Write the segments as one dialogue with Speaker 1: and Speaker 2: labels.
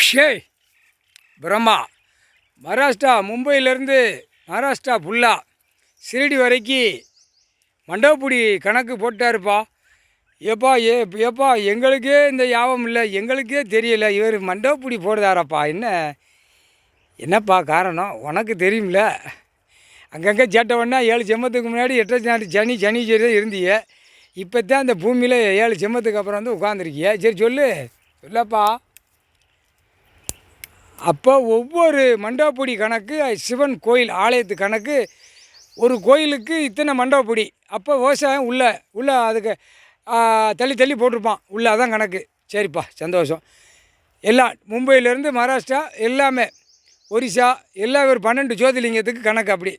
Speaker 1: ஷே பிரம்மா மகாராஷ்டிரா மும்பையிலேருந்து மகாராஷ்டிரா ஃபுல்லாக சிரிடி வரைக்கும் மண்டபப்படி கணக்கு போட்டாருப்பா. ஏப்பா எங்களுக்கே இந்த யாபம் இல்லை, எங்களுக்கே தெரியல, இவர் மண்டபப்படி போடுதாரப்பா. என்னப்பா காரணம் உனக்கு தெரியும்ல? அங்கங்கே சேட்டவொன்னா 7 செம்மத்துக்கு முன்னாடி 8 நாட்டு சனி சரி இருந்தீங்க. இப்போ தான் அந்த பூமியில் 7 செம்மத்துக்கு அப்புறம் வந்து உட்காந்துருக்கிய. சரி சொல்லப்பா. அப்போ ஒவ்வொரு மண்டபப்படி கணக்கு, சிவன் கோயில் ஆலயத்து கணக்கு, ஒரு கோயிலுக்கு இத்தனை மண்டபப்படி. அப்போ விவசாயம் உள்ள அதுக்கு தள்ளி போட்டிருப்பான் உள்ளே, அதான் கணக்கு. சரிப்பா, சந்தோஷம். எல்லாம் மும்பையிலேருந்து மகாராஷ்டிரா எல்லாமே, ஒரிசா எல்லாம் ஒரு 12 ஜோதிலிங்கத்துக்கு கணக்கு. அப்படி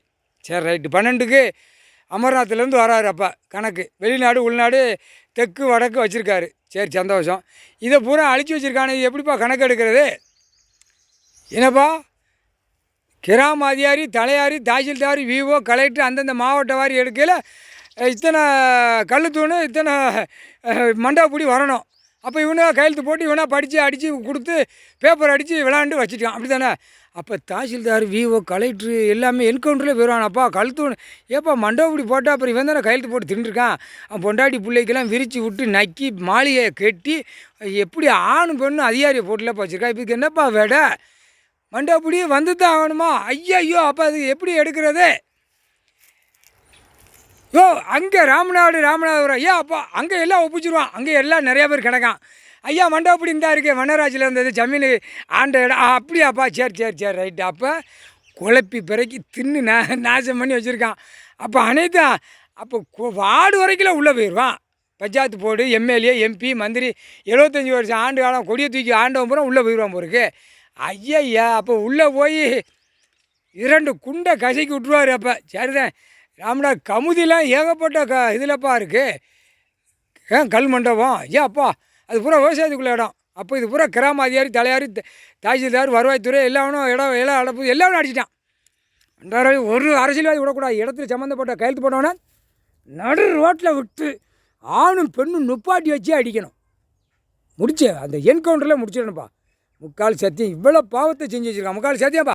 Speaker 1: சரி, ரைட்டு. 12க்கு அமர்நாத்லேருந்து வராரு. அப்போ கணக்கு வெளிநாடு உள்நாடு தெற்கு வடக்கு வச்சுருக்காரு. சரி, சந்தோஷம். இதை பூரா அழிச்சு வச்சுருக்கானே, இது எப்படிப்பா கணக்கு எடுக்கிறது? என்னப்பா, கிராம அதிகாரி, தலையாரி, தாசில்தார், விஓ, கலெக்டர் அந்தந்த மாவட்ட வாரி எடுக்கையில் இத்தனை கல்லுத்தூணு, இத்தனை மண்டபப்படி வரணும். அப்போ இவனா கையெழுத்து போட்டு இவனா படித்து அடித்து கொடுத்து பேப்பர் அடித்து விளாண்டு வச்சுட்டான். அப்படி தானே? அப்போ தாசில்தார், விஓ, கலெக்டரு எல்லாமே என்கவுண்டரில் போயிடுவானப்பா. கழுத்தூணு ஏப்பா மண்டபப்படி போட்டால் அப்புறம் இவன் தானே கையெழுத்து போட்டு தின்னுருக்கான். பொண்டாட்டி பிள்ளைக்கெல்லாம் விரித்து விட்டு நக்கி மாளிகையை கட்டி எப்படி ஆணு பெண்ணு அதிகாரியை போட்டுலப்பா வச்சுருக்கா. இப்போ என்னப்பா வேட? மண்டபப்படி வந்து தான் ஆகணுமா? ஐயோ, அப்போ அது எப்படி எடுக்கிறது? அங்கே ராமநாதபுரம் அப்பா அங்கே எல்லாம் ஒப்பிச்சிருவான். அங்கே எல்லாம் நிறையா பேர் கிடக்கான். ஐயா மண்டபப்படி இருந்தா இருக்கே, வனராஜில் இருந்தது ஜமீன் ஆண்ட இடம். அப்படியாப்பா, சரி ரைட்டு. அப்போ குழப்பி பிறக்கி தின்னு நாசம் பண்ணி வச்சுருக்கான். அப்போ அனைத்தும் அப்போ வார்டு வரைக்கும் உள்ளே போயிடுவான். பஞ்சாயத்து போர்டு, எம்எல்ஏ, எம்பி, மந்திரி 75 வருஷம் ஆண்டு காலம் கொடியை தூக்கி ஆண்டவன் பூரா உள்ளே போயிடுவான் போருக்கு. ஐயா, அப்போ உள்ளே போய் 2 குண்டை கசைக்கி விட்ருவார். அப்போ சரிதான். ராமநாத் கமுதிலாம் ஏகப்பட்ட இதிலப்பா இருக்குது. கல் மண்டபம் அப்பா அது பூரா விவசாயத்துக்குள்ள இடம். அப்போ இது பூரா கிராம அதிகாரி, தலையாரி, தாசில்தார், வருவாய்த்துறை எல்லாம் அடப்பு எல்லாம் அடிச்சிட்டான். ஒரு அரசியல்வாதி விடக்கூடாது. இடத்துல சம்மந்தப்பட்ட கையெழுத்து போட்டவனா நடு ரோட்டில் விட்டு ஆணும் பெண்ணும் நுப்பாட்டி வச்சு அடிக்கணும். முடிச்சு அந்த என்கவுண்டரில் முடிச்சிடணும்ப்பா. முக்கால் சத்தியம். இவ்வளோ பாவத்தை செஞ்சு வச்சுருக்கான். முக்கால் சத்தியம்ப்பா.